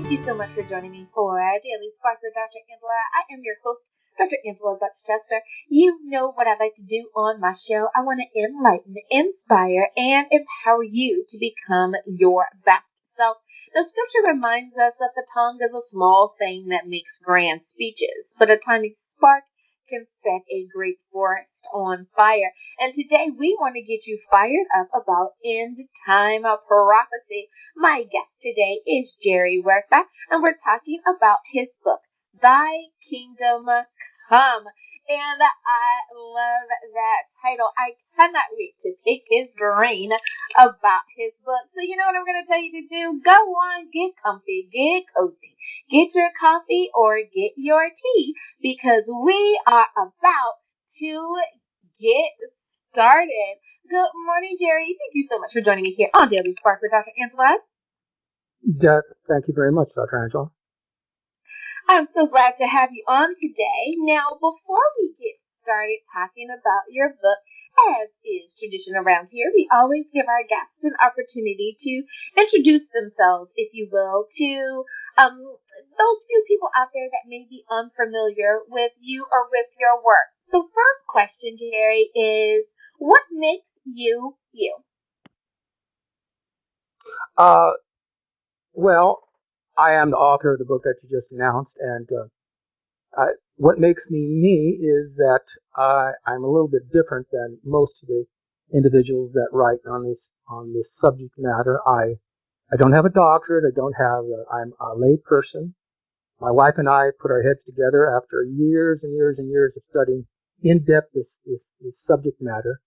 Thank you so much for joining me for Daily Spark with Dr. Angela. I am your host, Dr. Angela Buckchester. You know what I like to do on my show. I want to enlighten, inspire, and empower you to become your best self. The scripture reminds us that the tongue is a small thing that makes grand speeches, but a tiny spark can set a great forest on fire. And today we want to get you fired up about end time prophecy. My guest today is Jerry Huerta, and we're talking about his book, Thy Kingdom Come. And I love that title. I cannot wait to pick his brain about his book. So you know what I'm going to tell you to do? Go on, get comfy, get cozy, get your coffee or get your tea, because we are about to get started. Good morning, Jerry. Thank you so much for joining me here on Daily Spark with Dr. Angela. Thank you very much, Dr. Angela. I'm so glad to have you on today. Now, before we get started talking about your book, as is tradition around here, we always give our guests an opportunity to introduce themselves, if you will, to those few people out there that may be unfamiliar with you or with your work. So first question, Jerry, is what makes you you? Well, I am the author of the book that you just announced, and what makes me is that I'm a little bit different than most of the individuals that write on this subject matter. I don't have a doctorate. I'm a lay person. My wife and I put our heads together after years and years and years of studying in depth this subject matter,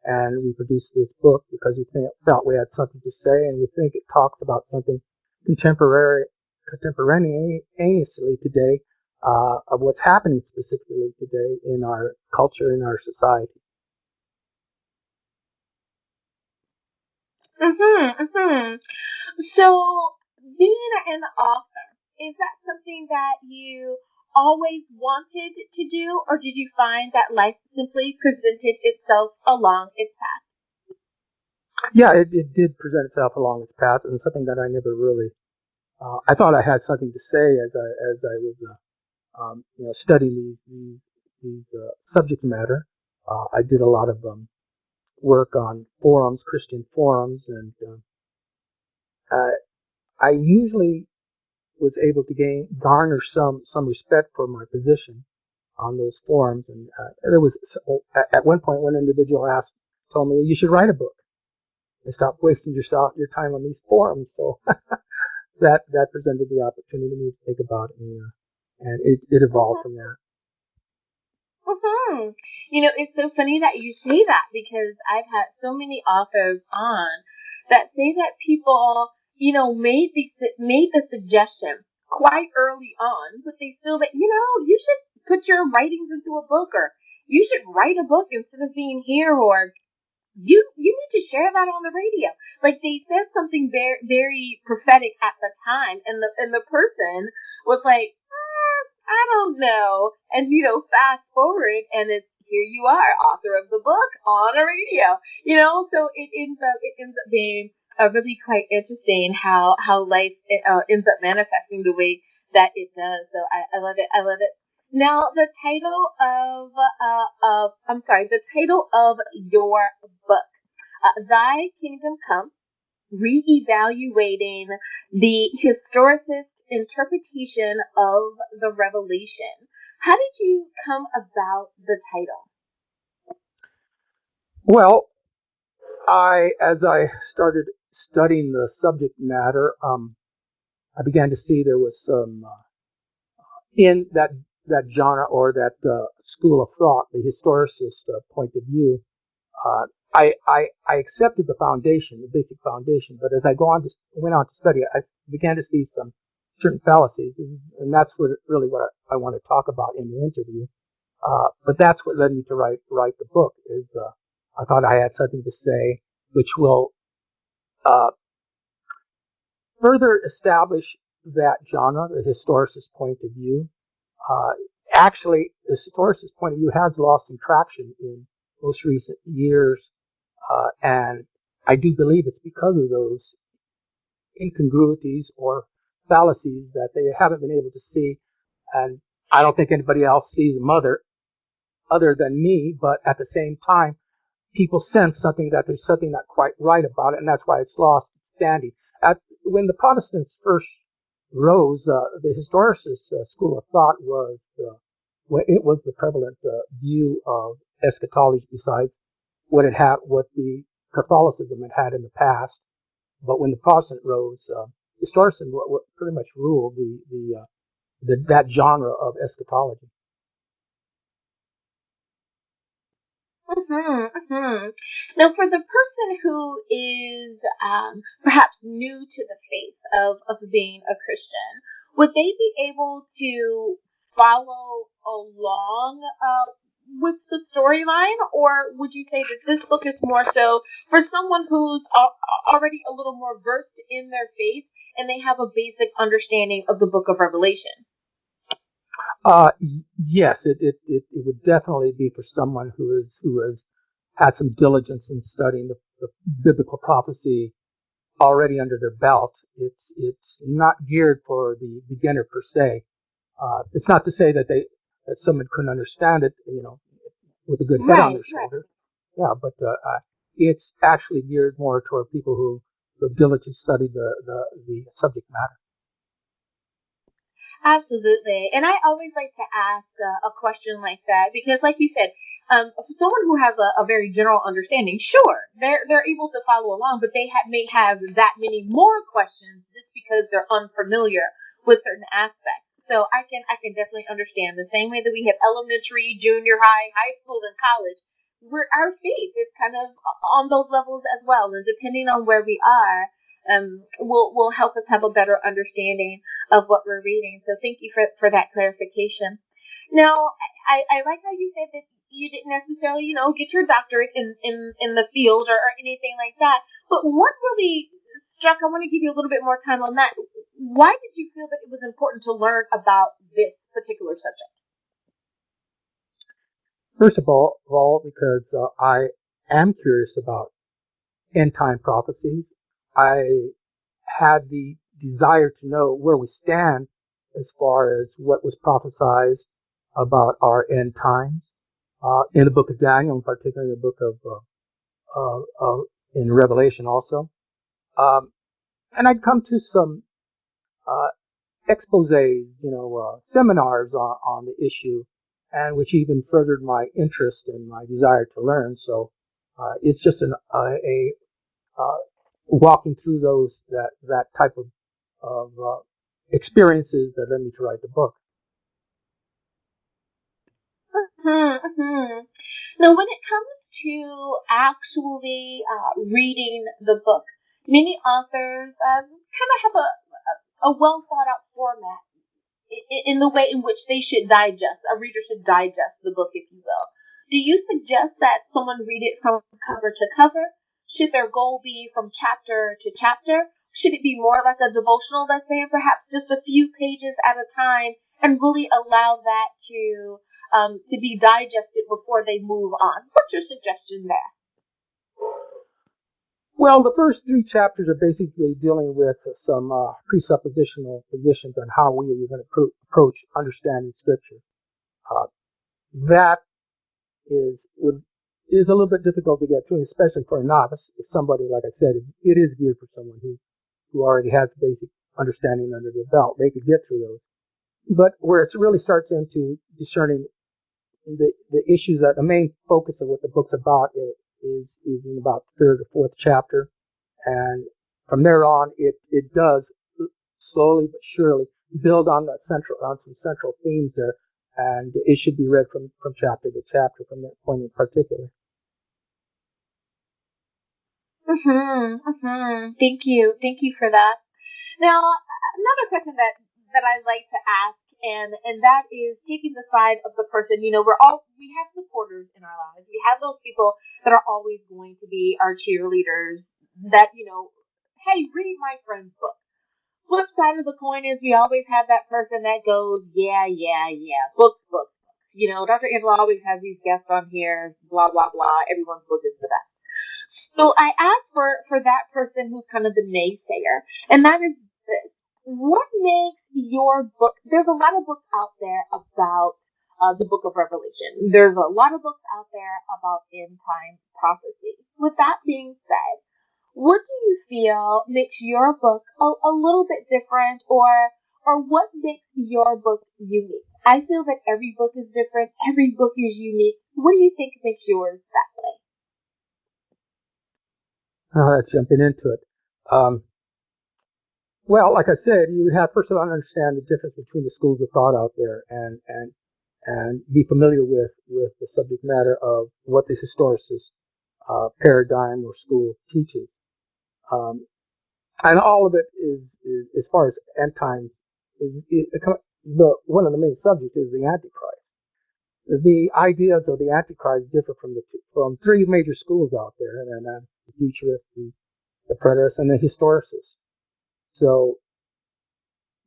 and we produced this book because we felt we had something to say, and we think it talks about something contemporaneously today, of what's happening specifically today in our culture, in our society. So, being an author, is that something that you always wanted to do, or did you find that life simply presented itself along its path? Yeah, it did present itself along its path, and something that I never really. I thought I had something to say as I was studying these subject matter. I did a lot of work on forums, Christian forums, and I usually was able to garner some respect for my position on those forums. And there was at one point one individual told me, you should write a book and stop wasting your time on these forums. So that presented the opportunity to me to think about it, and it evolved from that. Mm-hmm. You know, it's so funny that you say that, because I've had so many authors on that say that people, made the suggestion quite early on, but they feel that, you should put your writings into a book, or you should write a book instead of being here, or you need to share that on the radio. Like, they said something very, very prophetic at the time, and the person was like, I don't know. And, fast forward, and here you are, author of the book on a radio, so it ends up being really quite interesting how life ends up manifesting the way that it does. So I love it. I love it. Now, the title of your book, Thy Kingdom Come, reevaluating the historicist interpretation of the Revelation. How did you come about the title? Well, as I started studying the subject matter, I began to see there was some in that genre or that school of thought, the historicist point of view. I accepted the foundation, the basic foundation, but as I went on to study, I began to see some certain fallacies, and that's what I want to talk about in the interview. But that's what led me to write the book. I thought I had something to say which will further establish that genre, the historicist point of view. Actually, the historicist point of view has lost some traction in most recent years, and I do believe it's because of those incongruities or fallacies that they haven't been able to see, and I don't think anybody else sees them other than me, but at the same time, people sense that there's something not quite right about it, and that's why it's lost standing. When the Protestants first rose, the historicist school of thought it was the prevalent view of eschatology, besides what the Catholicism had in the past. But when the Protestant rose, historicism what pretty much ruled that genre of eschatology. Now, for the person who is perhaps new to the faith of being a Christian, would they be able to follow along with the storyline, or would you say that this book is more so for someone who's already a little more versed in their faith and they have a basic understanding of the book of Revelation? Yes, it would definitely be for someone who has had some diligence in studying the biblical prophecy already under their belt. It's not geared for the beginner per se. It's not to say that someone couldn't understand it, with a good head on their shoulder. Yeah, but it's actually geared more toward people who have diligently studied the subject matter. Absolutely. And I always like to ask a question like that because, like you said, someone who has a very general understanding, sure, they're able to follow along, but they may have that many more questions just because they're unfamiliar with certain aspects. So I can definitely understand the same way that we have elementary, junior high, high school, and college. Our faith is kind of on those levels as well, and depending on where we are, will help us have a better understanding of what we're reading. So thank you for that clarification. Now, I like how you said that you didn't necessarily, get your doctorate in the field or anything like that. But what really struck, I want to give you a little bit more time on that. Why did you feel that it was important to learn about this particular subject? First of all, because I am curious about end time prophecies. I had the desire to know where we stand as far as what was prophesied about our end times. In the book of Daniel, in particular, in the book in Revelation also. And I'd come to some exposés, seminars on the issue, and which even furthered my interest and my desire to learn. So it's just walking through that type of experiences that led me to write the book. Now, when it comes to actually reading the book, many authors kind of have a well thought out format in the way in which a reader should digest the book, if you will. Do you suggest that someone read it from cover to cover? Should their goal be from chapter to chapter? Should it be more like a devotional, let's say, perhaps just a few pages at a time, and really allow that to be digested before they move on? What's your suggestion there? Well, the first 3 chapters are basically dealing with some presuppositional positions on how we are going to approach understanding Scripture. That is a little bit difficult to get through, especially for a novice. If somebody, like I said, it is geared for someone who already has basic understanding under their belt. They could get through those. But where it really starts into discerning the issues, that the main focus of what the book's about is in about the 3rd or 4th chapter, and from there on it does slowly but surely build on some central themes there, and it should be read from chapter to chapter from that point in particular. Thank you for that. Now, another question that I like to ask, and that is taking the side of the person. We have supporters in our lives. We have those people that are always going to be our cheerleaders that, hey, read my friend's book. Flip side of the coin is we always have that person that goes, yeah, books. Dr. Angela always has these guests on here, blah, blah, blah. Everyone's book is the best. So I asked for that person who's kind of the naysayer, and that is this. what makes your book, there's a lot of books out there about the book of Revelation. There's a lot of books out there about end time prophecy. With that being said, what do you feel makes your book a little bit different, or what makes your book unique? I feel that every book is different. Every book is unique. What do you think makes yours that way? Jumping into it. Well, like I said, you would have first of all to understand the difference between the schools of thought out there and be familiar with the subject matter of what the historicist paradigm or school teaches. Um, and all of it is as far as end times, one of the main subjects is the Antichrist. The ideas of the Antichrist differ from three major schools out there, and the futurists, the preterists, and the historicists. So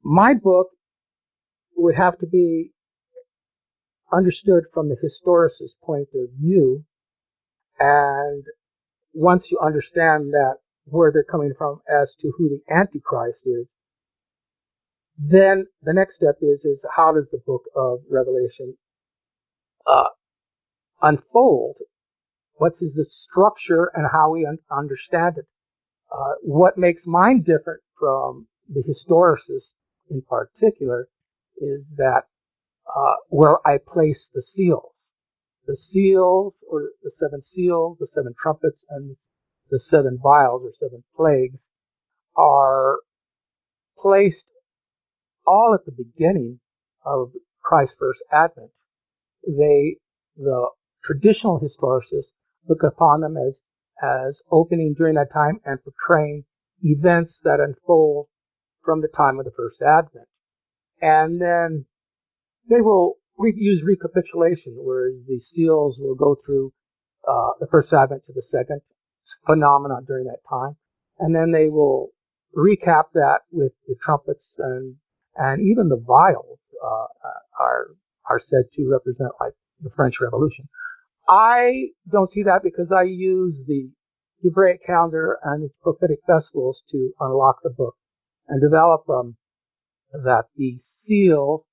my book would have to be understood from the historicist point of view, and once you understand that where they're coming from as to who the Antichrist is, then the next step is how does the book of Revelation unfold? What is the structure and how we understand it? What makes mine different from the historicist in particular is that where I place the seals. The seals, or the seven seals, the seven trumpets, and the seven vials, or seven plagues, are placed all at the beginning of Christ's first advent. The traditional historicists look upon them as opening during that time and portraying events that unfold from the time of the first advent. And then they will use recapitulation, whereas the seals will go through the first advent to the second phenomenon during that time. And then they will recap that with the trumpets, and even the vials are said to represent like the French Revolution. I don't see that because I use the Hebraic calendar and its prophetic festivals to unlock the book and develop that the seal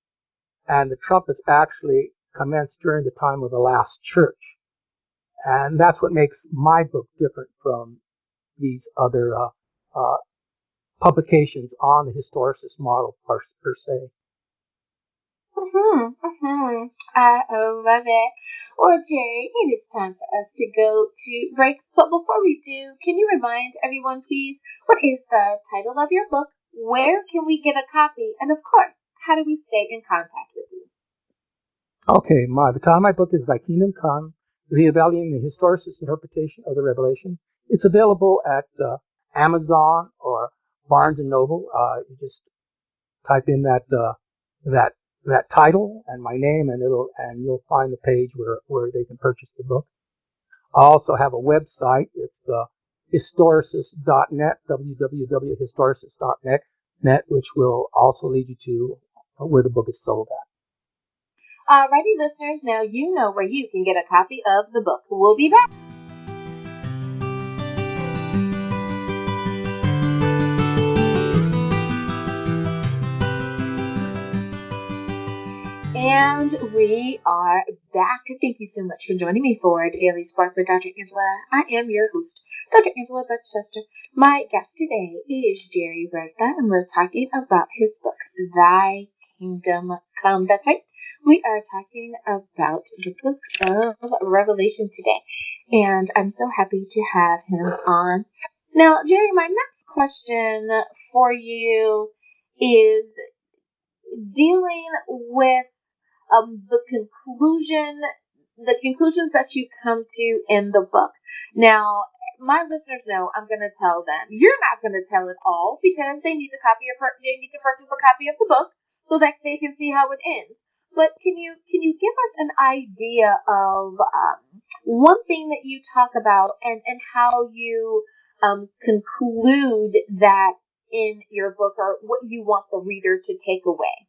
and the trumpets actually commenced during the time of the last church. And that's what makes my book different from these other publications on the historicist model per se. I love it. Well, Jerry, it is time for us to go to break. But before we do, can you remind everyone, please, what is the title of your book? Where can we get a copy? And of course, how do we stay in contact with you? Okay, the title of my book is Thy Kingdom Come, Reevaluating the Historicist Interpretation of the Revelation. It's available at Amazon or Barnes & Noble. You just type in that title and my name, and you'll find the page where they can purchase the book. I also have a website. It's historicist.net, www.historicist.net, which will also lead you to where the book is sold at. Alrighty, listeners, now you know where you can get a copy of the book. We'll be back. And we are back. Thank you so much for joining me for Daily Spark with Dr. Angela. I am your host, Dr. Angela Butchester. My guest today is Jerry Huerta, and we're talking about his book, Thy Kingdom Come. That's right. We are talking about the book of Revelation today, and I'm so happy to have him on. Now, Jerry, my next question for you is dealing with the conclusions that you come to in the book. Now, my listeners know I'm going to tell them. You're not going to tell it all because they need to purchase a copy of the book so that they can see how it ends. But can you give us an idea of one thing that you talk about and how you conclude that in your book, or what you want the reader to take away?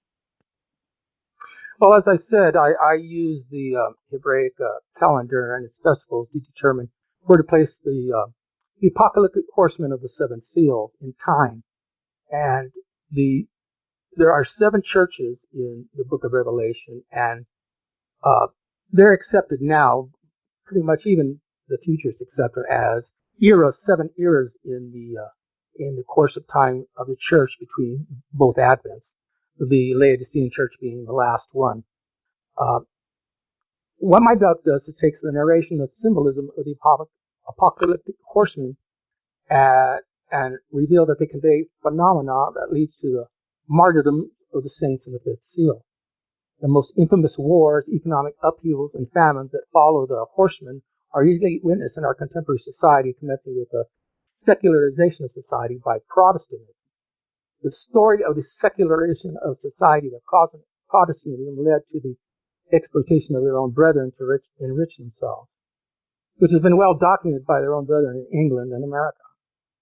Well, as I said, I use the Hebraic calendar and its festivals to determine where to place the apocalyptic horsemen of the seven seals in time. And there are 7 churches in the book of Revelation, and they're accepted now, pretty much even the futures accepted as 7 eras in the course of time of the church between both Advents, the Laodicean church being the last one. What my book does is takes the narration of symbolism of the apocalyptic horsemen and reveal that they convey phenomena that leads to the martyrdom of the saints in the 5th seal. The most infamous wars, economic upheavals, and famines that follow the horsemen are usually witnessed in our contemporary society, connecting with the secularization of society by Protestantism. The story of the secularization of society that Protestantism led to the exploitation of their own brethren to enrich themselves, which has been well documented by their own brethren in England and America.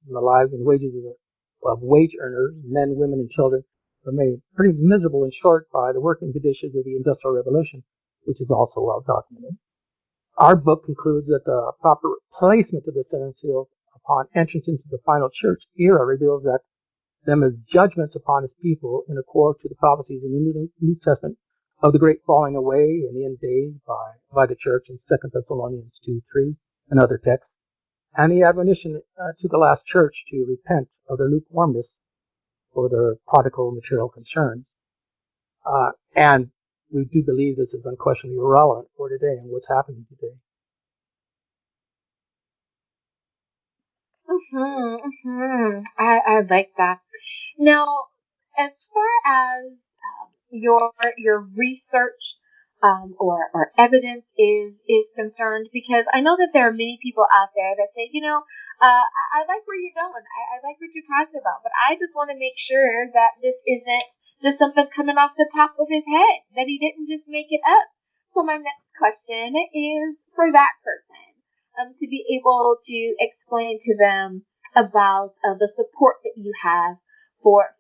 And the lives and wages of wage earners, men, women, and children, were made pretty miserable and short by the working conditions of the Industrial Revolution, which is also well documented. Our book concludes that the proper placement of the 7 seals upon entrance into the final church era reveals that them as judgments upon his people in accord to the prophecies in the New Testament of the great falling away in the end days by the church in 2 Thessalonians 2:3 and other texts, and the admonition to the last church to repent of their lukewarmness for their prodigal material concerns. And we do believe this is unquestionably relevant for today and what's happening today. I like that. Now, as far as your research or evidence is concerned, because I know that there are many people out there that say, I like where you're going. I like what you're talking about, but I just want to make sure that this isn't just something coming off the top of his head, that he didn't just make it up. So my next question is for that person, to be able to explain to them about the support that you have for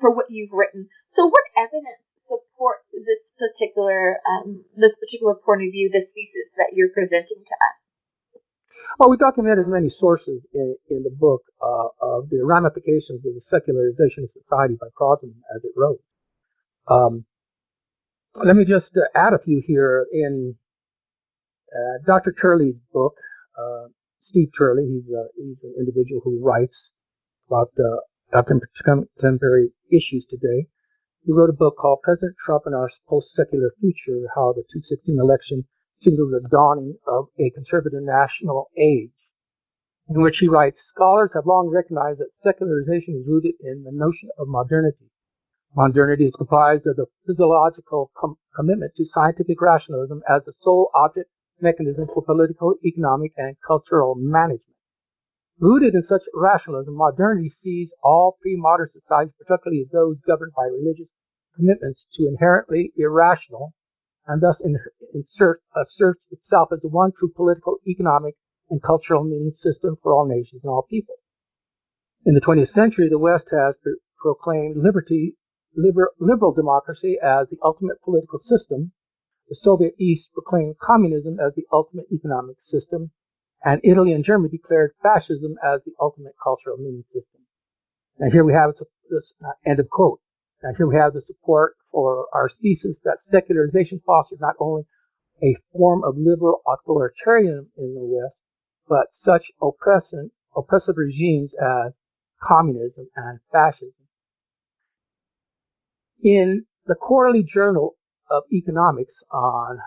what you've written. So what evidence supports this particular point of view, this thesis that you're presenting to us? Well, we documented many sources in the book of the ramifications of the secularization of society by Protestantism as it rose. Let me just add a few here. In Dr. Turley's book, Steve Turley, he's an individual who writes about contemporary issues today. He wrote a book called President Trump and Our Post-Secular Future, How the 2016 Election Signals the Dawning of a Conservative National Age, in which he writes, scholars have long recognized that secularization is rooted in the notion of modernity. Modernity is comprised of the physiological commitment to scientific rationalism as the sole object mechanism for political, economic, and cultural management. Rooted in such rationalism, modernity sees all pre-modern societies, particularly those governed by religious commitments, to inherently irrational, and thus asserts itself as the one true political, economic, and cultural meaning system for all nations and all people. In the 20th century, the West has proclaimed liberal democracy as the ultimate political system. The Soviet East proclaimed communism as the ultimate economic system, and Italy and Germany declared fascism as the ultimate cultural meaning system. And here we have this end of quote. And here we have the support for our thesis that secularization fosters not only a form of liberal authoritarianism in the West, but such oppressive regimes as communism and fascism. In the Quarterly Journal of Economics on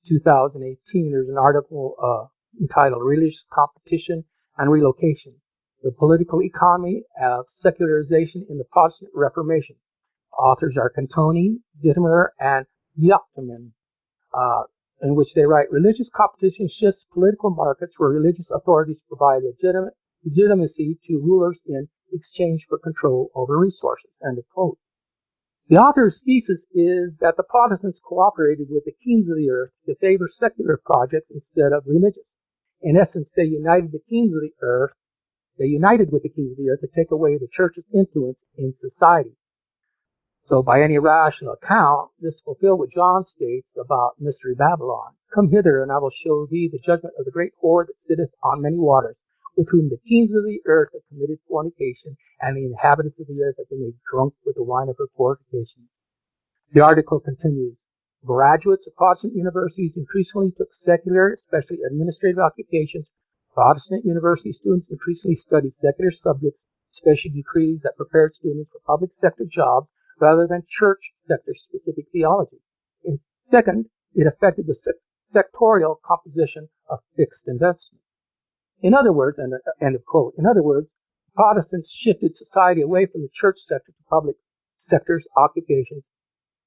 2018, there's an article entitled Religious Competition and Relocation, the Political Economy of Secularization in the Protestant Reformation. Authors are Cantoni, Dittmer, and Yachterman, in which they write, religious competition shifts political markets where religious authorities provide legitimacy to rulers in exchange for control over resources. End of quote. The author's thesis is that the Protestants cooperated with the kings of the earth to favor secular projects instead of religious. In essence, they united with the kings of the earth to take away the church's influence in society. So by any rational account, this fulfilled what John states about Mystery Babylon. Come hither, and I will show thee the judgment of the great whore that sitteth on many waters, with whom the kings of the earth have committed fornication, and the inhabitants of the earth have been made drunk with the wine of her fornication. The article continues. Graduates of Protestant universities increasingly took secular, especially administrative occupations. Protestant university students increasingly studied secular subjects, especially degrees that prepared students for public sector jobs rather than church sector specific theology. And second, it affected the sectorial composition of fixed investment. In other words, end of quote, in other words, Protestants shifted society away from the church sector to public sector's occupations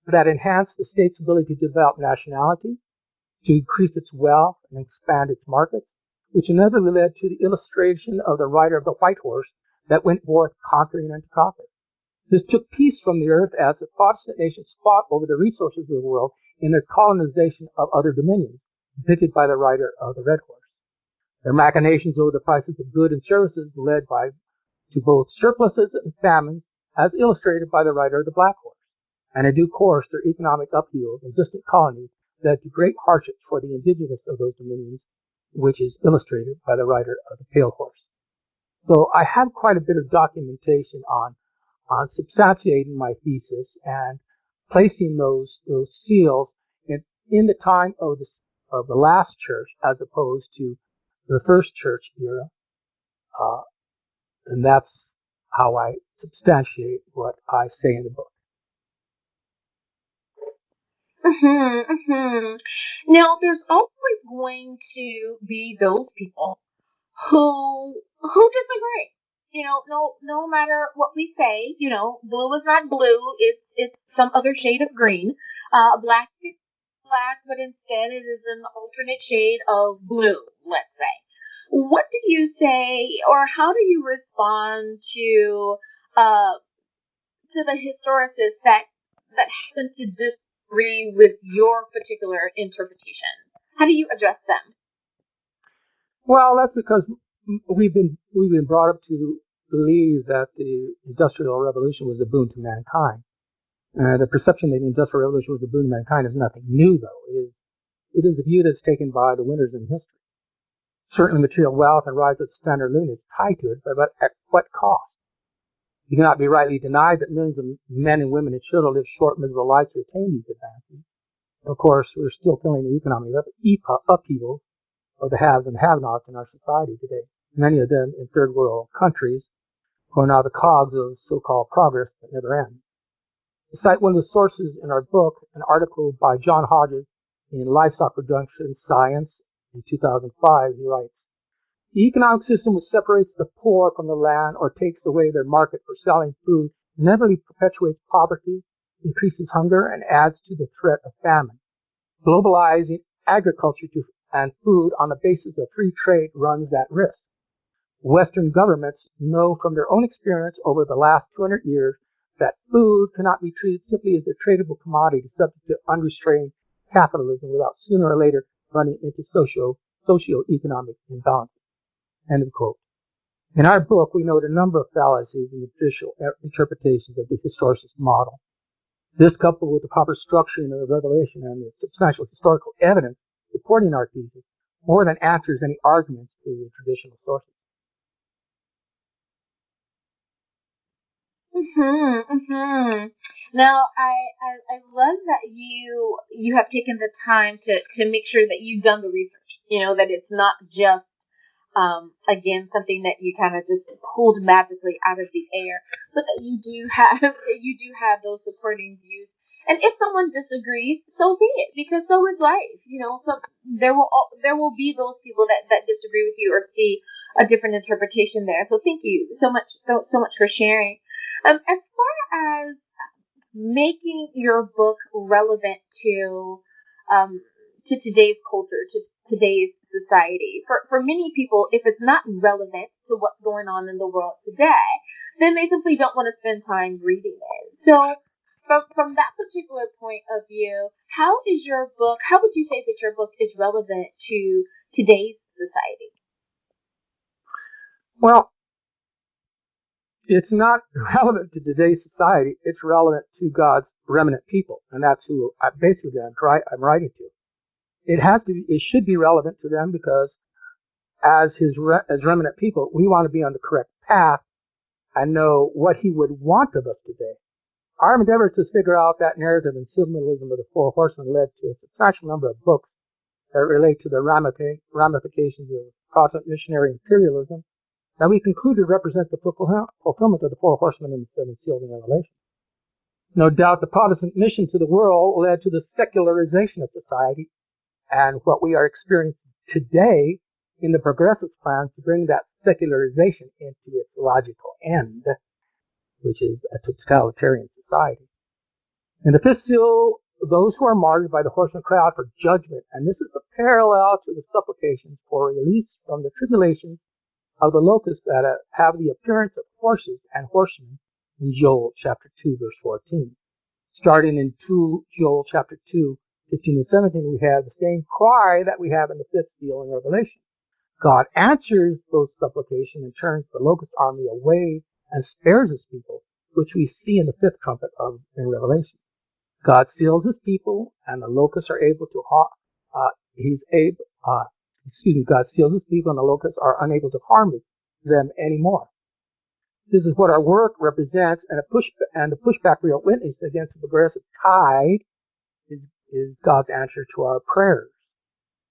that enhanced the state's ability to develop nationality, to increase its wealth and expand its markets, which inevitably led to the illustration of the rider of the white horse that went forth conquering and to conquer. This took peace from the earth as the Protestant nations fought over the resources of the world in their colonization of other dominions, depicted by the rider of the red horse. Their machinations over the prices of goods and services led to both surpluses and famines, as illustrated by the rider of the black horse. And in due course, their economic upheavals in distant colonies led to great hardships for the indigenous of those dominions, which is illustrated by the rider of the pale horse. So I have quite a bit of documentation on substantiating my thesis and placing those seals in the time of the last church as opposed to the first church era, and that's how I substantiate what I say in the book. Now, there's always going to be those people who disagree. No matter what we say, blue is not blue. It's some other shade of green. Black is black, but instead it is an alternate shade of blue, let's say. What do you say, or how do you respond to the historicists that happen to disagree with your particular interpretation? How do you address them? Well, that's because we've been brought up to believe that the Industrial Revolution was a boon to mankind. The perception that the Industrial Revolution was a boon to mankind is nothing new, though. It is a view that's taken by the winners in history. Certainly, material wealth and rise of the standard of living is tied to it, but at what cost? It cannot be rightly denied that millions of men and women and children live short, miserable lives to attain these advances. Of course, we're still feeling the economic upheaval of the haves and have-nots in our society today. Many of them in third world countries who are now the cogs of so-called progress that never ends. To cite one of the sources in our book, an article by John Hodges in Livestock Production Science in 2005, he writes, the economic system which separates the poor from the land or takes away their market for selling food inevitably perpetuates poverty, increases hunger, and adds to the threat of famine. Globalizing agriculture and food on the basis of free trade runs that risk. Western governments know from their own experience over the last 200 years that food cannot be treated simply as a tradable commodity subject to unrestrained capitalism without sooner or later running into socio-economic imbalances. End of quote. In our book, we note a number of fallacies in the official interpretations of the historicist model. This, coupled with the proper structuring of the revelation and the substantial historical evidence supporting our thesis, more than answers any arguments to the traditional sources. Now, I love that you have taken the time to make sure that you've done the research. That it's not just again something that you kind of just pulled magically out of the air, but that you do have those supporting views. And if someone disagrees, so be it, because so is life. So there will be those people that disagree with you or see a different interpretation there. So thank you so much for sharing. As far as making your book relevant to today's culture, to today's society. For many people, if it's not relevant to what's going on in the world today, then they simply don't want to spend time reading it. So from that particular point of view, how would you say that your book is relevant to today's society? Well, it's not relevant to today's society. It's relevant to God's remnant people, and that's who I'm writing to. It should be relevant to them because as as remnant people, we want to be on the correct path and know what he would want of us today. Our endeavor to figure out that narrative and symbolism of the four horsemen led to a substantial number of books that relate to the ramifications of Protestant missionary imperialism that we concluded represent the fulfillment of the four horsemen in the seven seals in Revelation. No doubt the Protestant mission to the world led to the secularization of society and what we are experiencing today in the progressive plans to bring that secularization into its logical end, which is a totalitarian society. In the fifth seal, those who are martyred by the horseman cry out for judgment, and this is a parallel to the supplications for release from the tribulations of the locusts that have the appearance of horses and horsemen in Joel chapter 2, verse 14. Starting in Joel chapter 2, 15 and 17, we have the same cry that we have in the fifth seal in Revelation. God answers those supplications and turns the locust army away and spares his people, which we see in the fifth trumpet in Revelation. God seals his people, and the locusts are able to God seals his people, and the locusts are unable to harm them anymore. This is what our work represents, and the pushback we are witnessing against the progressive tide is God's answer to our prayers.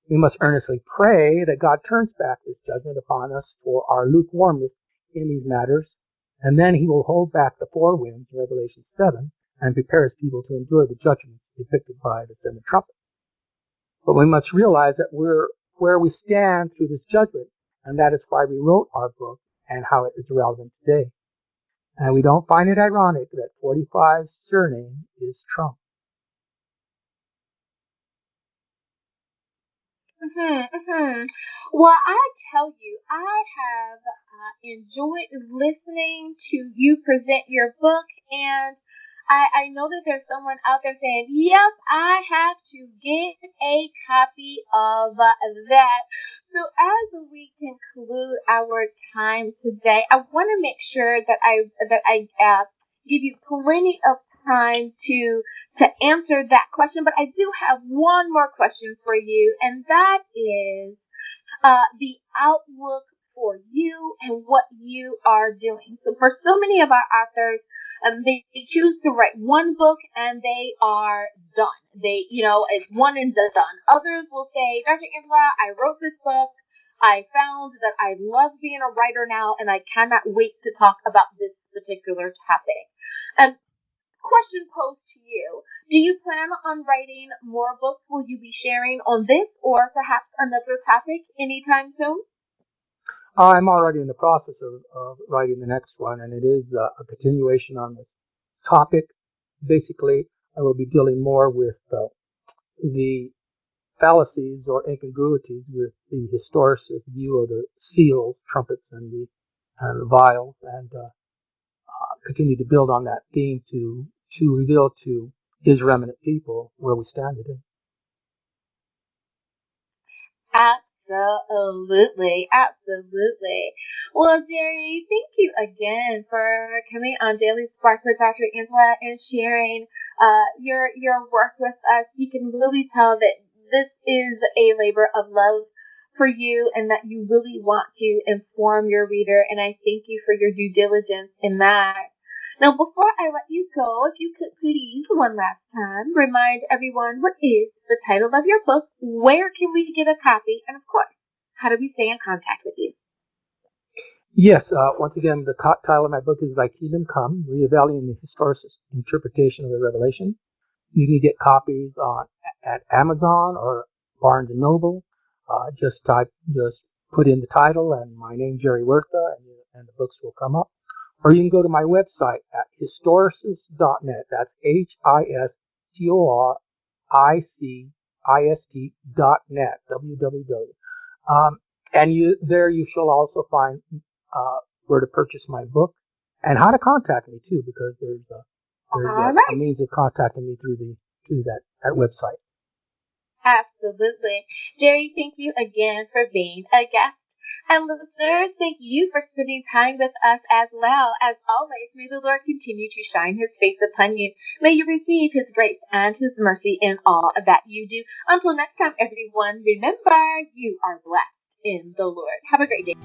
We must earnestly pray that God turns back this judgment upon us for our lukewarmness in these matters, and then he will hold back the four winds in Revelation 7 and prepare his people to endure the judgment depicted by the seven trumpets. But we must realize that we're where we stand through this judgment, and that is why we wrote our book and how it is relevant today. And we don't find it ironic that 45's surname is Trump. Well, I tell you, I have enjoyed listening to you present your book, and I know that there's someone out there saying, yep, I have to get a copy of that. So as we conclude our time today, I want to make sure that I give you plenty of time to answer that question, but I do have one more question for you, and that is the outlook for you and what you are doing. So for so many of our authors, they choose to write one book and they are done. It's one and done. Others will say, Dr. Angela, I wrote this book. I found that I love being a writer now, and I cannot wait to talk about this particular topic. And question posed to you. Do you plan on writing more books? Will you be sharing on this or perhaps another topic anytime soon? I'm already in the process of writing the next one, and it is a continuation on this topic. Basically, I will be dealing more with the fallacies or incongruities with the historicist view of the seals, trumpets, and the vials, and continue to build on that theme to reveal to his remnant people where we stand today. Absolutely. Well, Jerry, thank you again for coming on Daily Spark with Dr. Angela and sharing your work with us. You can really tell that this is a labor of love for you and that you really want to inform your reader, and I thank you for your due diligence in that. Now, before I let you go, if you could please, one last time, remind everyone what is the title of your book, where can we get a copy, and of course, how do we stay in contact with you? Yes, once again, the title of my book is Thy Kingdom Come, Reevaluating the Historicist Interpretation of the Revelation. You can get copies at Amazon or Barnes & Noble. Just put in the title and my name, Jerry Huerta, and the books will come up. Or you can go to my website at historicist.net. That's HISTORICIST.net. www. And you shall also find where to purchase my book and how to contact me too, because there's a means of contacting me through that website. Absolutely. Jerry, thank you again for being a guest. And listeners, thank you for spending time with us as well. As always, may the Lord continue to shine his face upon you. May you receive his grace and his mercy in all that you do. Until next time, everyone, remember, you are blessed in the Lord. Have a great day.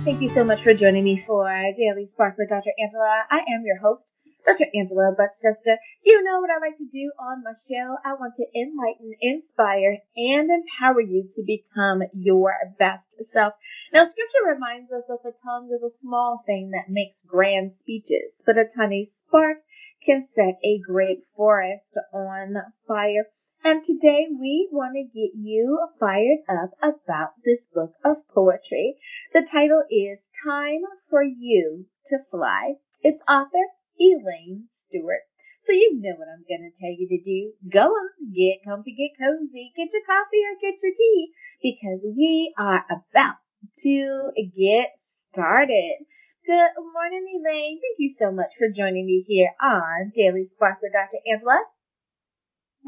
Thank you so much for joining me for Daily Spark with Dr. Angela. I am your host, Dr. Angela Butt-Sister. You know what I like to do on my show. I want to enlighten, inspire, and empower you to become your best self. Now, Scripture reminds us that the tongue is a small thing that makes grand speeches, but a tiny spark can set a great forest on fire. And today we want to get you fired up about this book of poetry. The title is Time for You to Fly. Its author, Elaine Stewart. So you know what I'm going to tell you to do. Go on, get comfy, get cozy, get your coffee or get your tea, because we are about to get started. Good morning, Elaine. Thank you so much for joining me here on Daily Spark with Dr. Angela.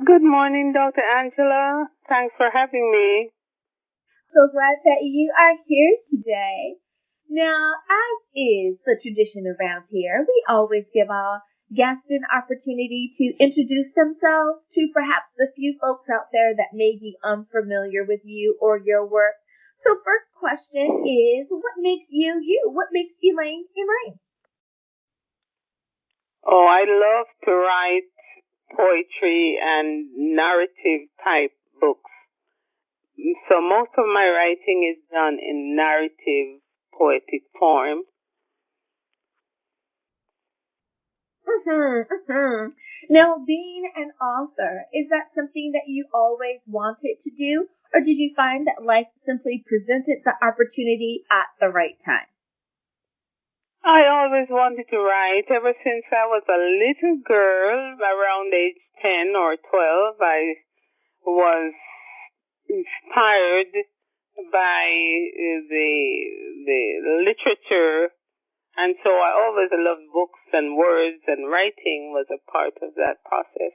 Good morning, Dr. Angela. Thanks for having me. So glad that you are here today. Now, as is the tradition around here, we always give our guests an opportunity to introduce themselves to perhaps the few folks out there that may be unfamiliar with you or your work. So first question is, what makes you you? What makes Elaine Elaine? Oh, I love to write poetry and narrative type books. So most of my writing is done in narrative poetic form. Now, being an author, is that something that you always wanted to do, or did you find that life simply presented the opportunity at the right time? I always wanted to write. Ever since I was a little girl, around age 10 or 12, I was inspired by the literature. And so I always loved books and words, and writing was a part of that process.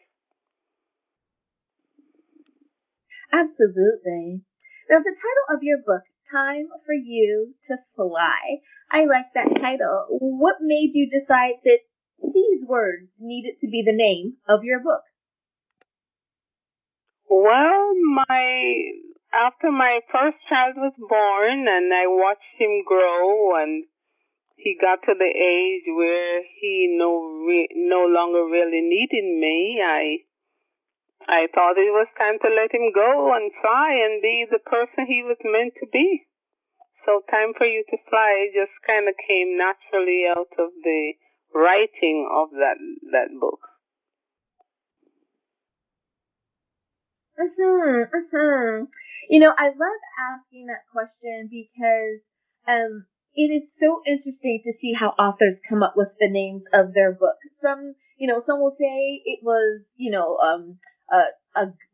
Absolutely. Now, the title of your book, Time for You to Fly, I like that title. What made you decide that these words needed to be the name of your book? Well, after my first child was born and I watched him grow, and he got to the age where he no longer really needed me, I thought it was time to let him go and fly and be the person he was meant to be. So Time for You to Fly just kind of came naturally out of the writing of that book. You know, I love asking that question because it is so interesting to see how authors come up with the names of their books. Some will say it was,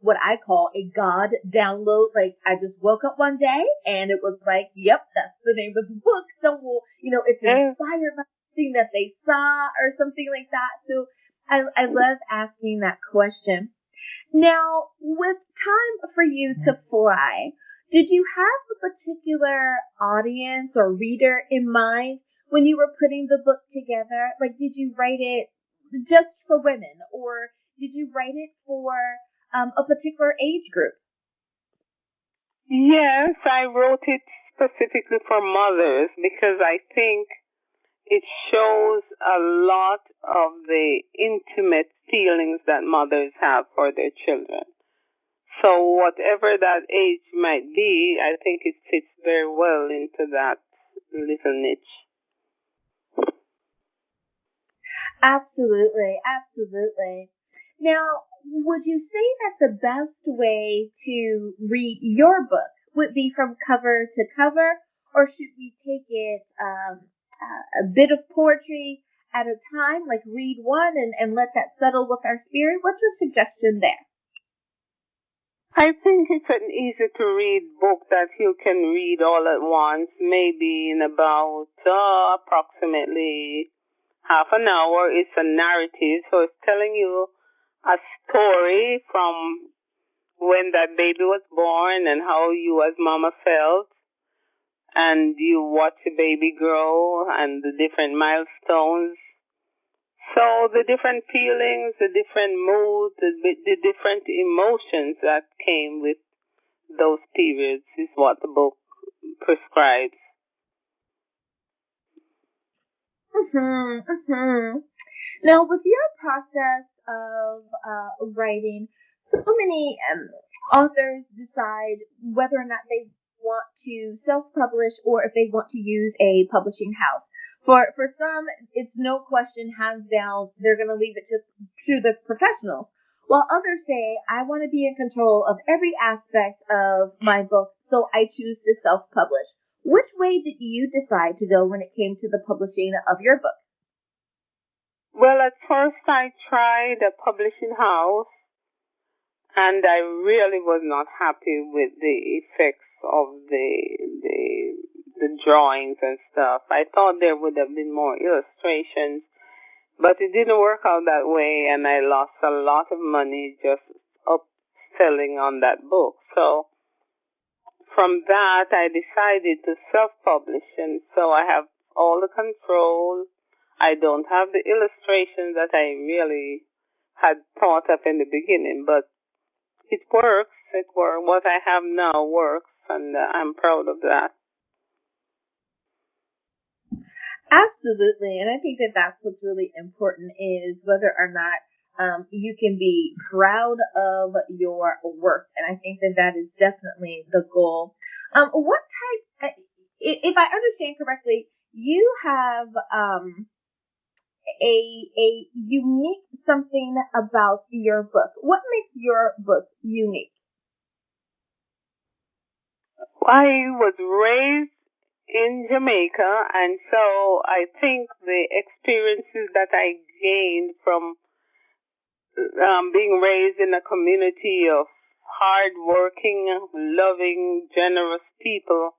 what I call a God download. Like, I just woke up one day and it was like, yep, that's the name of the book. Some will, it's inspired by something that they saw or something like that. So I love asking that question. Now, with Time for You to Fly, did you have a particular audience or reader in mind when you were putting the book together? Like, did you write it just for women, or did you write it for a particular age group? Yes, I wrote it specifically for mothers because I think it shows a lot of the intimate feelings that mothers have for their children. So whatever that age might be, I think it fits very well into that little niche. Absolutely, absolutely. Now, would you say that the best way to read your book would be from cover to cover, or should we take it a bit of poetry at a time, like read one and let that settle with our spirit? What's your suggestion there? I think it's an easy to read book that you can read all at once, maybe in about approximately half an hour. It's a narrative, so it's telling you a story from when that baby was born and how you as mama felt, and you watch the baby grow and the different milestones So the different feelings, the different moods, the different emotions that came with those periods is what the book prescribes. Now, with your process of writing, so many authors decide whether or not they want to self-publish or if they want to use a publishing house. For some, it's no question, hands down, they're going to leave it to the professionals. While others say, I want to be in control of every aspect of my book, so I choose to self-publish. Which way did you decide to go when it came to the publishing of your book? Well, at first I tried a publishing house, and I really was not happy with the effects of the drawings and stuff. I thought there would have been more illustrations, but it didn't work out that way, and I lost a lot of money just upselling on that book. So from that, I decided to self-publish, and so I have all the control. I don't have the illustrations that I really had thought of in the beginning, but it works. What I have now works, and I'm proud of that. Absolutely, and I think that that's what's really important is whether or not you can be proud of your work, and I think that that is definitely the goal. What type, if I understand correctly, you have a unique something about your book. What makes your book unique? I was raised in Jamaica, and so I think the experiences that I gained from being raised in a community of hard-working, loving, generous people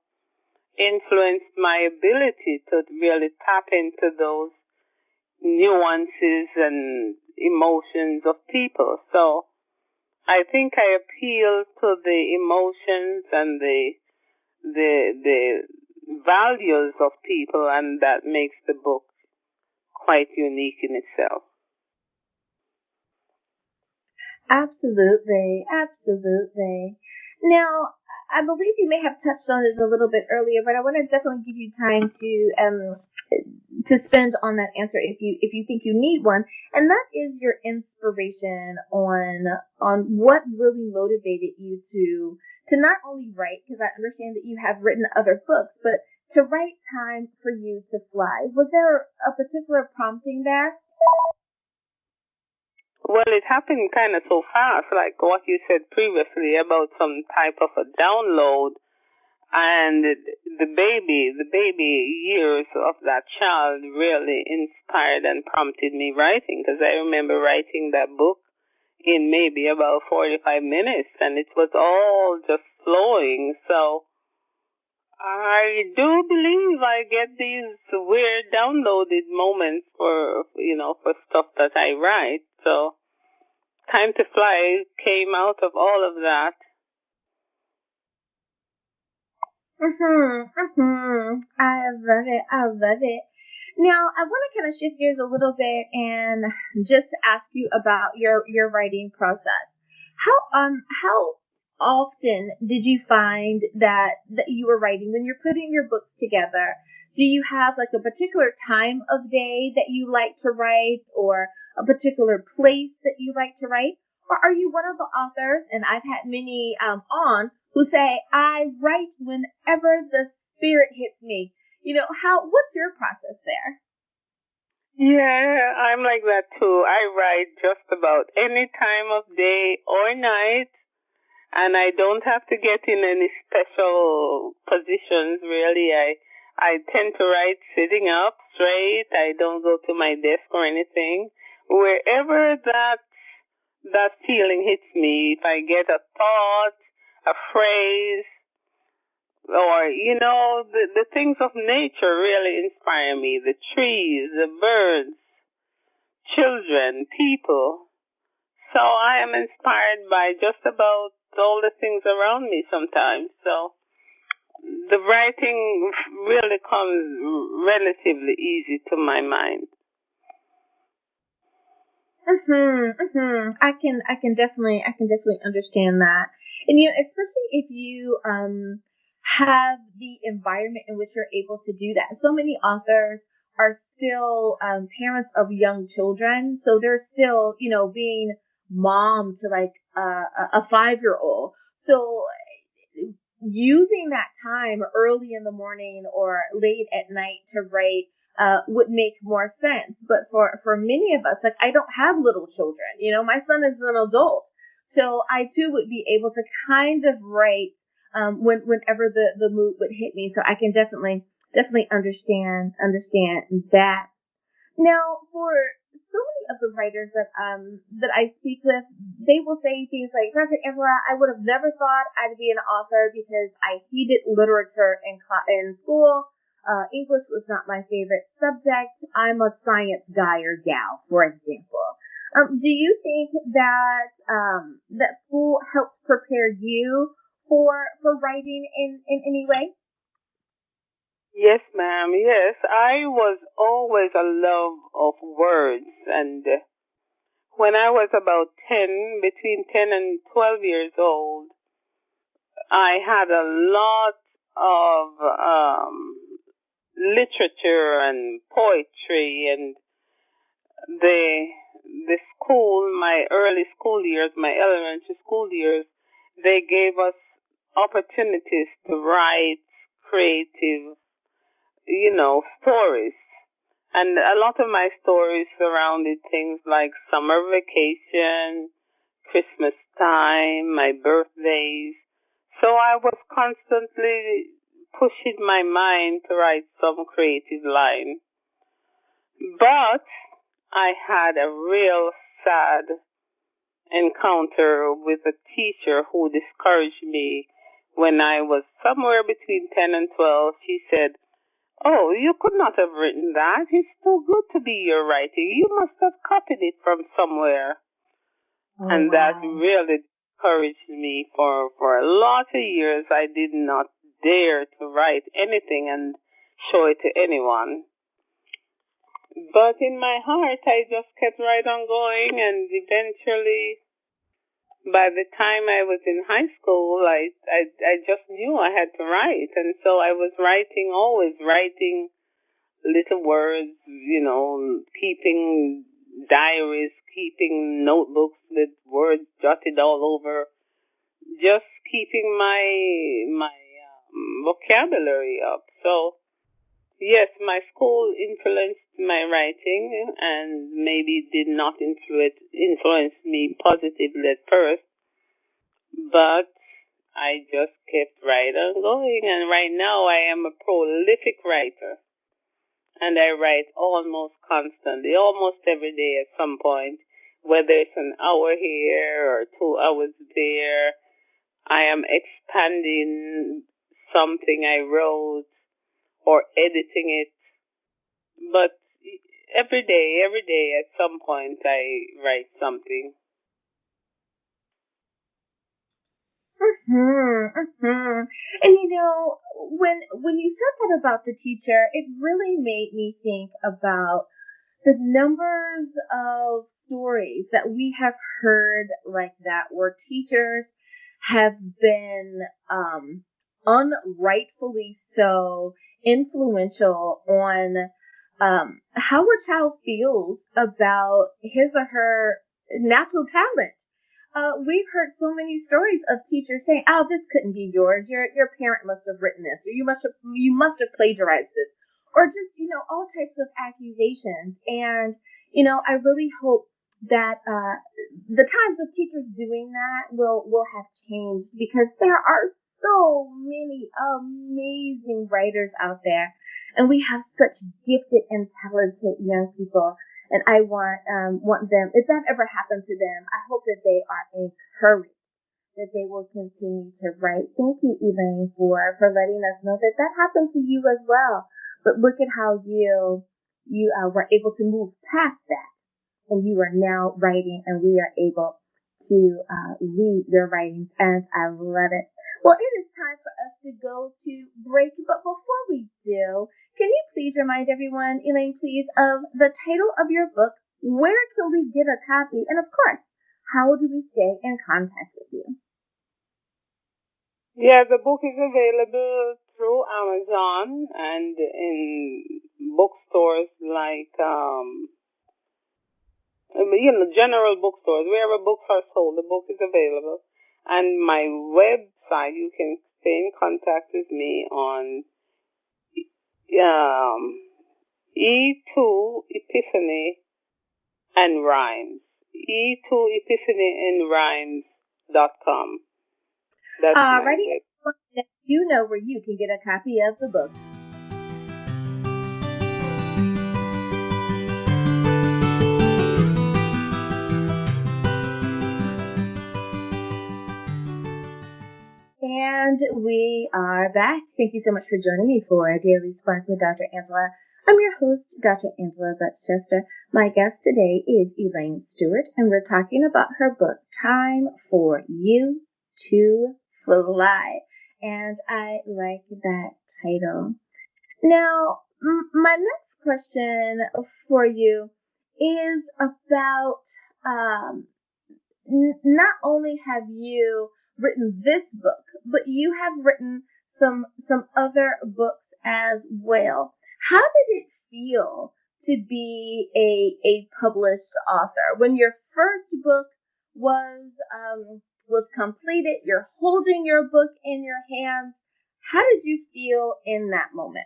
influenced my ability to really tap into those nuances and emotions of people. So I think I appeal to the emotions and the values of people, and that makes the book quite unique in itself. Absolutely, absolutely. Now, I believe you may have touched on it a little bit earlier, but I want to definitely give you time to spend on that answer if you think you need one, and that is your inspiration on what really motivated you to not only write, because I understand that you have written other books, but to write Time for You to Fly. Was there a particular prompting there? Well, it happened kind of so fast, like what you said previously about some type of a download, and the baby years of that child really inspired and prompted me writing, because I remember writing that book in maybe about 45 minutes, and it was all just flowing. So I do believe I get these weird downloaded moments for stuff that I write. So Time to Fly came out of all of that. I love it. I love it. Now, I want to kind of shift gears a little bit and just ask you about your writing process. How often did you find that you were writing when you're putting your books together? Do you have like a particular time of day that you like to write, or a particular place that you like to write? Or are you one of the authors, and I've had many on who say, I write whenever the spirit hits me. What's your process there? Yeah, I'm like that too. I write just about any time of day or night, and I don't have to get in any special positions really. I tend to write sitting up straight. I don't go to my desk or anything. Wherever that feeling hits me, if I get a thought, a phrase, or the things of nature really inspire me. The trees, the birds, children, people. So I am inspired by just about all the things around me sometimes. So the writing really comes relatively easy to my mind. I can definitely understand that. And especially if you have the environment in which you're able to do that. So many authors are still parents of young children, so they're still, being mom to like a 5-year-old. So using that time early in the morning or late at night to write would make more sense. But for many of us, like I don't have little children, my son is an adult. So I too would be able to kind of write whenever the mood would hit me. So I can definitely understand that. Now, for so many of the writers that I speak with, they will say things like, Dr. Evra, I would have never thought I'd be an author because I hated literature in school. English was not my favorite subject. I'm a science guy or gal, for example. Do you think that that school helps prepare you for writing in any way? Yes, ma'am. Yes, I was always a love of words, and when I was about 10, between 10 and 12 years old, I had a lot of literature and poetry, and the the school, my early school years, my elementary school years, they gave us opportunities to write creative, stories. And a lot of my stories surrounded things like summer vacation, Christmas time, my birthdays. So I was constantly pushing my mind to write some creative line. But I had a real sad encounter with a teacher who discouraged me when I was somewhere between 10 and 12. She said, "Oh, you could not have written that. It's too good to be your writing. You must have copied it from somewhere." Oh, And that wow. really discouraged me for a lot of years. I did not dare to write anything and show it to anyone. But in my heart, I just kept right on going, and eventually, by the time I was in high school, I just knew I had to write. And so I was writing, always writing little words, keeping diaries, keeping notebooks with words jotted all over, just keeping my vocabulary up. So yes, my school influenced my writing and maybe did not influence me positively at first, but I just kept right on going, and right now I am a prolific writer. And I write almost constantly, almost every day at some point, whether it's an hour here or 2 hours there. I am expanding something I wrote or editing it, but every day at some point I write something. And when you said that about the teacher, it really made me think about the numbers of stories that we have heard like that, where teachers have been unrightfully so influential on how a child feels about his or her natural talent. We've heard so many stories of teachers saying, "Oh, this couldn't be yours. Your parent must have written this, or you must have plagiarized this," or just all types of accusations. And I really hope that the times of teachers doing that will have changed, because there are so many amazing writers out there, and we have such gifted and talented young people. And I want them, if that ever happens to them, I hope that they are encouraged, that they will continue to write. Thank you, Elaine, for letting us know that that happened to you as well. But look at how you were able to move past that, and you are now writing, and we are able to read your writings, and I love it. Well, it is time for us to go to break, but before we do, can you please remind everyone, Elaine, please, of the title of your book, where can we get a copy? And of course, how do we stay in contact with you? Yeah, the book is available through Amazon and in bookstores like, general bookstores. Wherever books are sold, the book is available. And my website, you can stay in contact with me on E2 Epiphany and Rhymes. E2 Epiphany and Rhymes.com. That's my web. You know where you can get a copy of the book. And we are back. Thank you so much for joining me for Daily Spark with Dr. Angela. I'm your host, Dr. Angela Butchester. My guest today is Elaine Stewart, and we're talking about her book, Time for You to Fly. And I like that title. Now, my next question for you is about not only have you written this book, but you have written some other books as well. How did it feel to be a published author when your first book was completed? You're holding your book in your hands. How did you feel in that moment?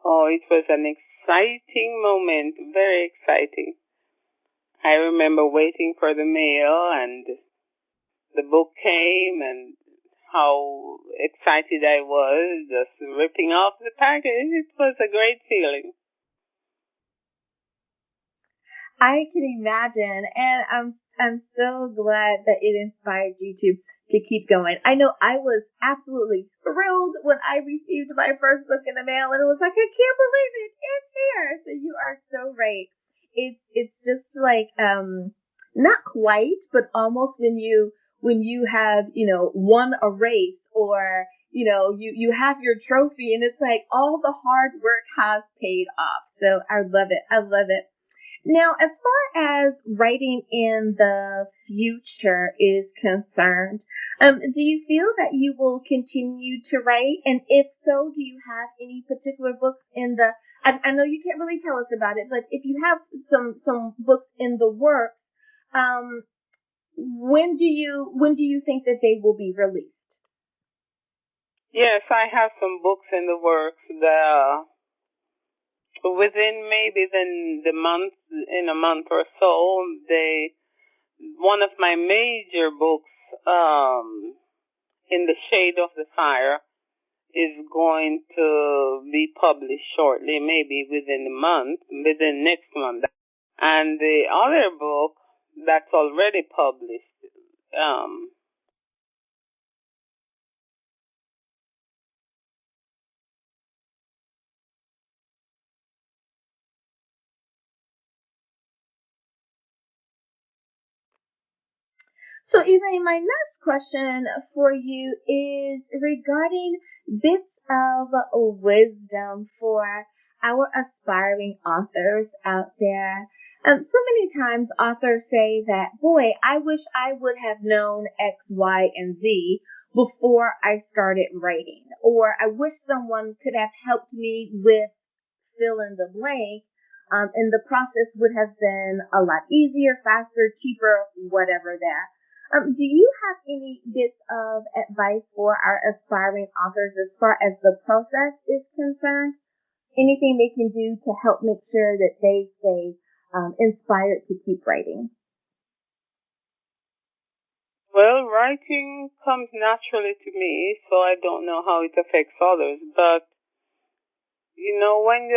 Oh, it was an exciting moment, very exciting. I remember waiting for the mail and the book came and how excited I was, just ripping off the package. It was a great feeling. I can imagine, and I'm so glad that it inspired you to keep going. I know I was absolutely thrilled when I received my first book in the mail, and it was like, I can't believe it, it's here. So you are so right. It's just like not quite, but almost when you have won a race, or you have your trophy, and it's like all the hard work has paid off. So I love it. I love it. Now, as far as writing in the future is concerned, do you feel that you will continue to write? And if so, do you have any particular books in the, I know you can't really tell us about it, but if you have some books in the works, when do you think that they will be released? Yes, I have some books in the works. Within maybe in a month or so, one of my major books, In the Shade of the Fire, is going to be published shortly, maybe within next month. And the other book that's already published, So, Elaine, my next question for you is regarding bits of wisdom for our aspiring authors out there. So many times authors say that, boy, I wish I would have known X, Y, and Z before I started writing. Or I wish someone could have helped me with fill in the blank. And the process would have been a lot easier, faster, cheaper, whatever that. Do you have any bits of advice for our aspiring authors as far as the process is concerned? Anything they can do to help make sure that they stay inspired to keep writing? well, writing comes naturally to me, so I don't know how it affects others. But when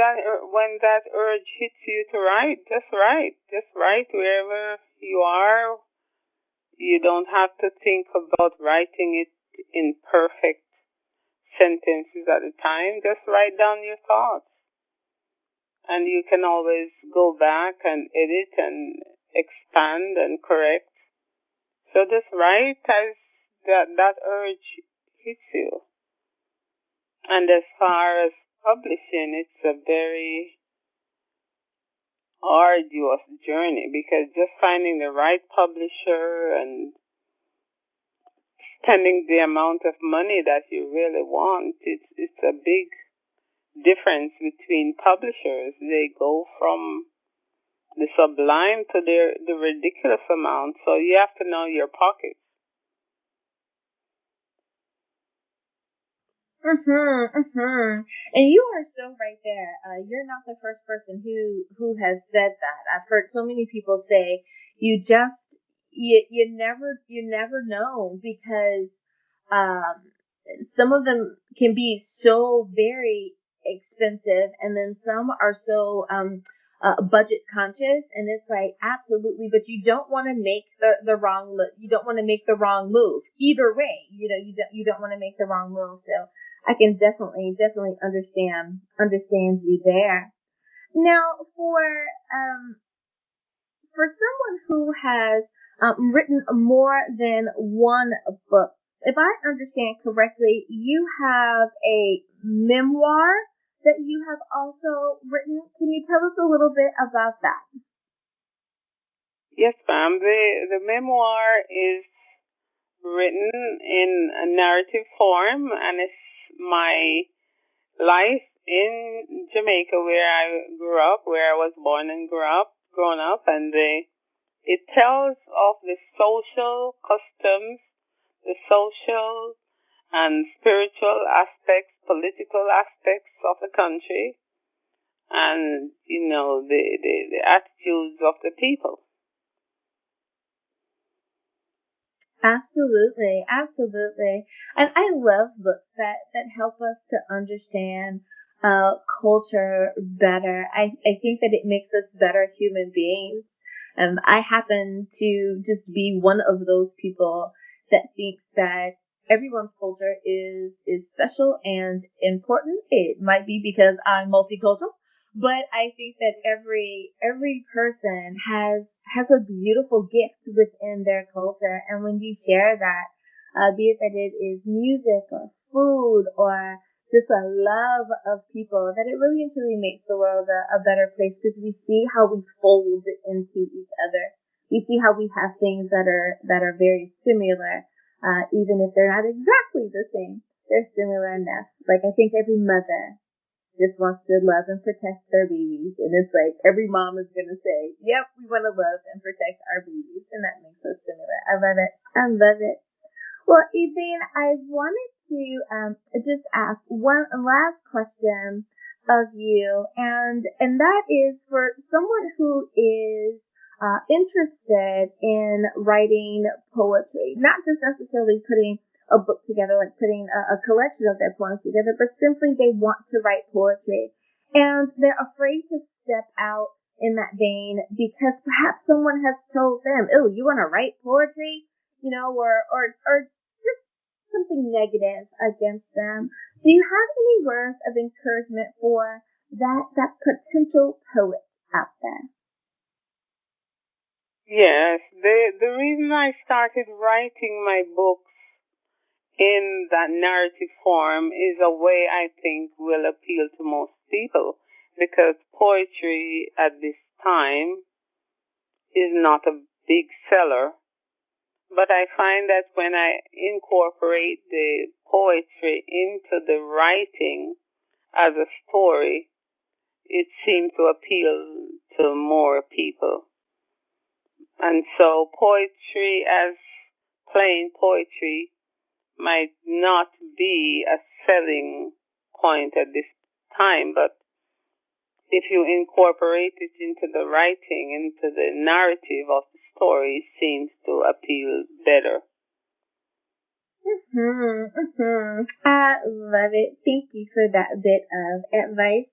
that urge hits you to write, just write wherever you are. You don't have to think about writing it in perfect sentences at a time. Just write down your thoughts. And you can always go back and edit and expand and correct. So just write as that urge hits you. And as far as publishing, it's a very arduous journey, because just finding the right publisher and spending the amount of money that you really want, it's a big difference between publishers. They go from the sublime to the ridiculous amount, so you have to know your pocket. And you are so right there. You're not the first person who has said that. I've heard so many people say you just you never know, because um some of them can be so very expensive, and then some are so budget conscious, and it's like, absolutely, but you don't want to make the wrong you don't want to make the wrong move either way. You don't want to make the wrong move. So I can definitely understand you there. Now, for someone who has written more than one book, if I understand correctly, you have a memoir that you have also written. Can you tell us a little bit about that? Yes, ma'am. The memoir is written in a narrative form, and it's my life in Jamaica, where I grew up, where I was born and grown up, and it tells of the social customs, the social and spiritual aspects, political aspects of the country, and the attitudes of the people. Absolutely, absolutely. And I love books that help us to understand culture better. I think that it makes us better human beings. I happen to just be one of those people that thinks that everyone's culture is special and important. It might be because I'm multicultural, but I think that every person has a beautiful gift within their culture, and when you share that, be it that it is music or food or just a love of people, that it really and truly makes the world a better place, because we see how we fold into each other. We see how we have things that are very similar, even if they're not exactly the same. They're similar enough. Like, I think every mother just wants to love and protect their babies. And it's like every mom is going to say, yep, we want to love and protect our babies. And that makes us similar. I love it. I love it. Well, Elaine, I wanted to just ask one last question of you. And that is, for someone who is interested in writing poetry, not just necessarily putting a book together, like putting a collection of their poems together, but simply they want to write poetry. And they're afraid to step out in that vein because perhaps someone has told them, oh, you want to write poetry? Or just something negative against them. Do you have any words of encouragement for that potential poet out there? Yes, the reason I started writing my books in that narrative form is a way I think will appeal to most people, because poetry at this time is not a big seller. But I find that when I incorporate the poetry into the writing as a story, it seems to appeal to more people. And so poetry as plain poetry might not be a selling point at this time, but if you incorporate it into the writing, into the narrative of the story, it seems to appeal better. I love it. Thank you for that bit of advice.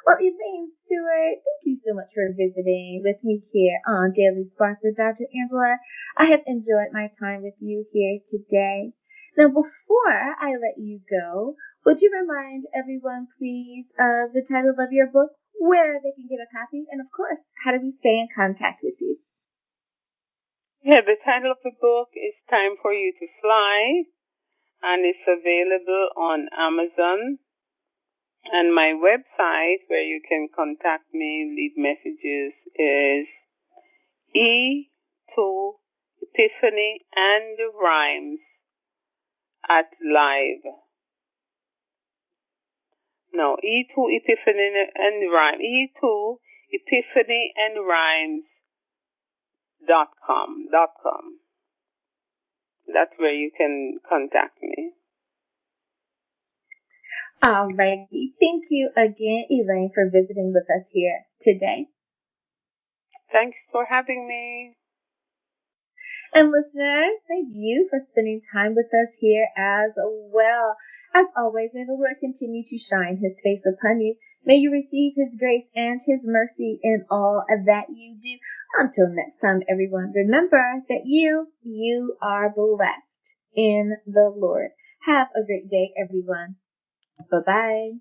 Well, Elaine Stewart, thank you so much for visiting with me here on Daily Sparks with Dr. Angela. I have enjoyed my time with you here today. Now, before I let you go, would you remind everyone, please, of the title of your book, where they can get a copy, and of course, how do we stay in contact with you? Yeah, the title of the book is Time for You to Fly, and it's available on Amazon And my website where you can contact me, leave messages, is E2 Epiphany and Rhymes at live. No, E2 Epiphany and Rhymes. E2 Epiphany and Rhymes.com. That's where you can contact me. Alrighty. Thank you again, Elaine, for visiting with us here today. Thanks for having me. And listeners, thank you for spending time with us here as well. As always, may the Lord continue to shine his face upon you. May you receive his grace and his mercy in all that you do. Until next time, everyone, remember that you are blessed in the Lord. Have a great day, everyone. Bye-bye.